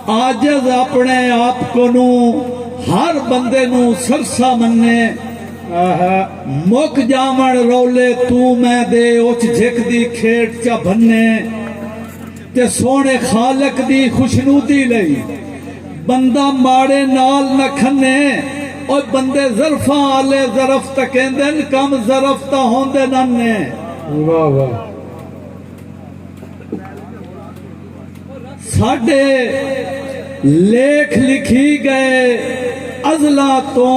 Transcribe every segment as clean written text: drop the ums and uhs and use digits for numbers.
आजज अपने आप को नू हर बंदे नू सरसा मन्ने मुक जावण रौले तू मैं दे उच झिकदी खेट चा भन्ने ते सोने खालक दी खुशनूदी लई बंदा माड़े नाल न खन्ने और बंदे ज़रफा आले ज़रफ ता कहंदे कम ज़रफ ता होंदे नन्ने। वाह वाह साडे लेख लिखी गए अजला तो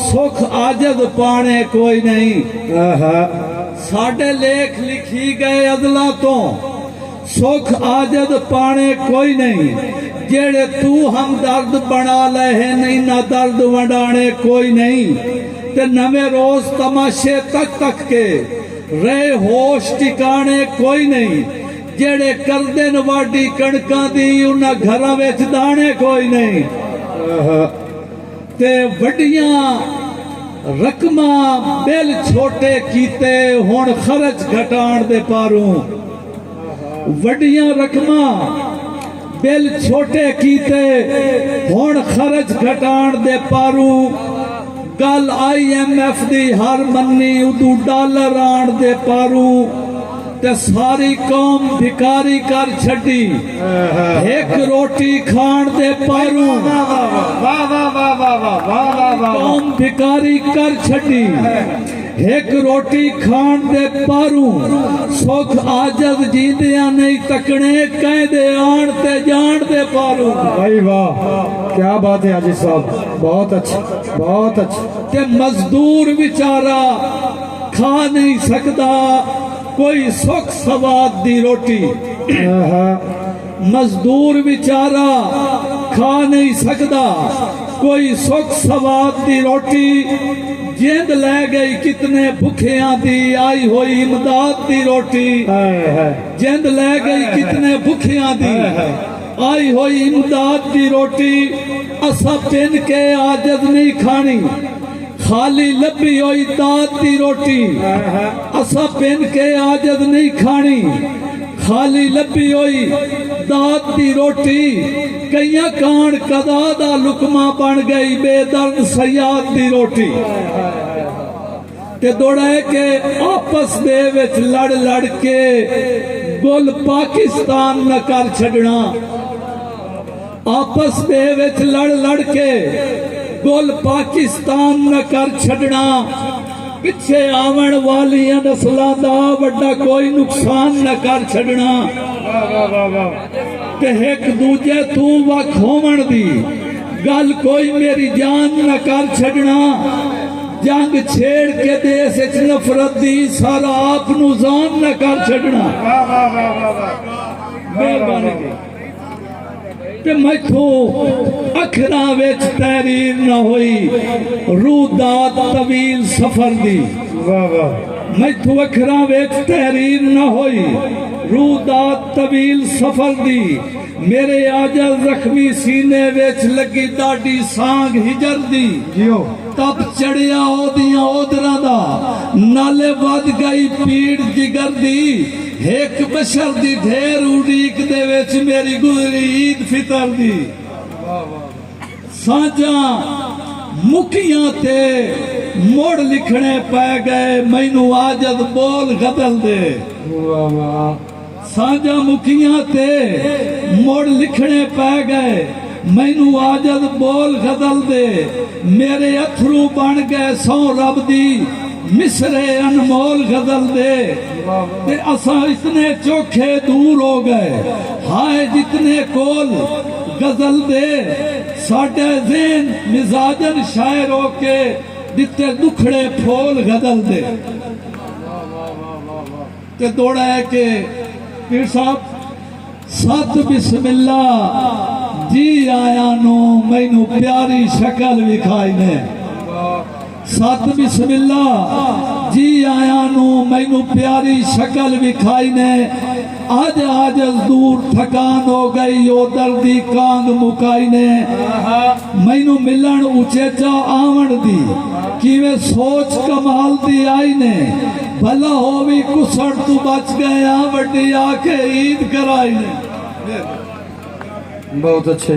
सुख आजद पाने कोई नहीं। साडे लेख लिखी गए अजला तो सुख आजद पाने कोई नहीं। जेड़े तू हम दर्द बना ले नहीं ना दर्द वंडाने कोई नहीं। ते नवे रोज तमाशे तक तक के रहे होश टिकाने कोई नहीं। जेड़े करदे न वाडी कणकां दी उन्हां घरां विच दाणे कोई नहीं। ते वड्डियां रकमां बिल छोटे कीते हुण खर्च घटाण दे पारूं। वड्डियां रकमां बिल छोटे कीते हुण खर्च घटाण दे पारूं। गल IMF दी हर मन्नी उदू डॉलर आण दे पारूं। ते सारी कौम भिकारी कर छड़ी एक रोटी खाण दे पारूं। कौम भिकारी कर छड़ी एक रोटी खाण दे पारूं। सुख आजद जींदियां नहीं तकने कहदे आण ते जान दे पारूं। भाई वाह क्या बात है हाजी साहब, बहुत अच्छा बहुत अच्छा। ते मजदूर बेचारा खा नहीं सकदा कोई सुख सवाद दी रोटी। मजदूर बेचारा खा नहीं सकदा कोई सुख सवाद दी रोटी। जिंद ले गई कितने भुखियां दी आई हुई इमदाद दी रोटी। जिंद ले गई कितने भुखियां दी आई हुई इमदाद दी रोटी। असा पिन के आजद नहीं खानी खाली लभी हुई दात दी रोटी। असा पिन के आजद नहीं खानी खाली लभी हुई दात दी रोटी। कईयां कान कदा दा लुकमा बन गई बेदर्द सयाद दी रोटी। ते दौड़े के आपस दे विच लड़ लड़ के गुल पाकिस्तान न कर छड़ना। आपस दे विच लड़ लड़ के गुल पाकिस्तान न कर छड़ना। पिछे आवन वालियां नस्लां दा वड्डा कोई नुकसान न कर छड़ना। ते एक दूजे तू वख होवण दी गल कोई मेरी जान न कर छड़ना। जंग छेड़ के देश विच नफरत दी सारा आप नू जान न कर छड़ना। मेहरबानी ते मैथों अखरां विच तहरीर न होई रूह दा तवील सफर दी। मैथों अखरां विच तहरीर न होई रूह दा तवील सफर दी। मेरे आजल जख्मी सीने विच लगी दाढ़ी सांग हिजर दी। तब चढ़िया ओदियां ओदरां दा नाले वध गई पीड़ जिगर दी। एक बशर दी ढेर उड़ीक दे विच मेरी गुजरी ईद फितर दी। साझा मुखियां ते मोड़ लिखने पै गए मैनू आजद बोल गदल दे। साझा मुखियां ते मोड़ लिखने पै गए मैनू आजद बोल गदल दे। मेरे अथरू बन गए सौ रब दी मिसरे अनमोल गदल दे। ते असा इतने चोखे दूर हो गए हाय जितने कोल गजल दे। साडे ज़हन मिजाजन शायर हो के दिते दुखड़े फोल गदल दे। ते दौड़ा है के पीर साहब सत बिस्मिल्ला जी आया नो मैनू प्यारी शक्ल विखाई ने। सत बिस्मिल्ला जी आया नो मैनू प्यारी शक्ल विखाई ने। अज आज दूर थकान हो गई ओ दर्दी कांग मुकाई ने। मैनू मिलन उचेचा आवन दी किवें सोच कमाल दी आई ने। भला हो भी कुसड़ तू बच गया वड्डी आके ईद कराई ने। बहुत अच्छे।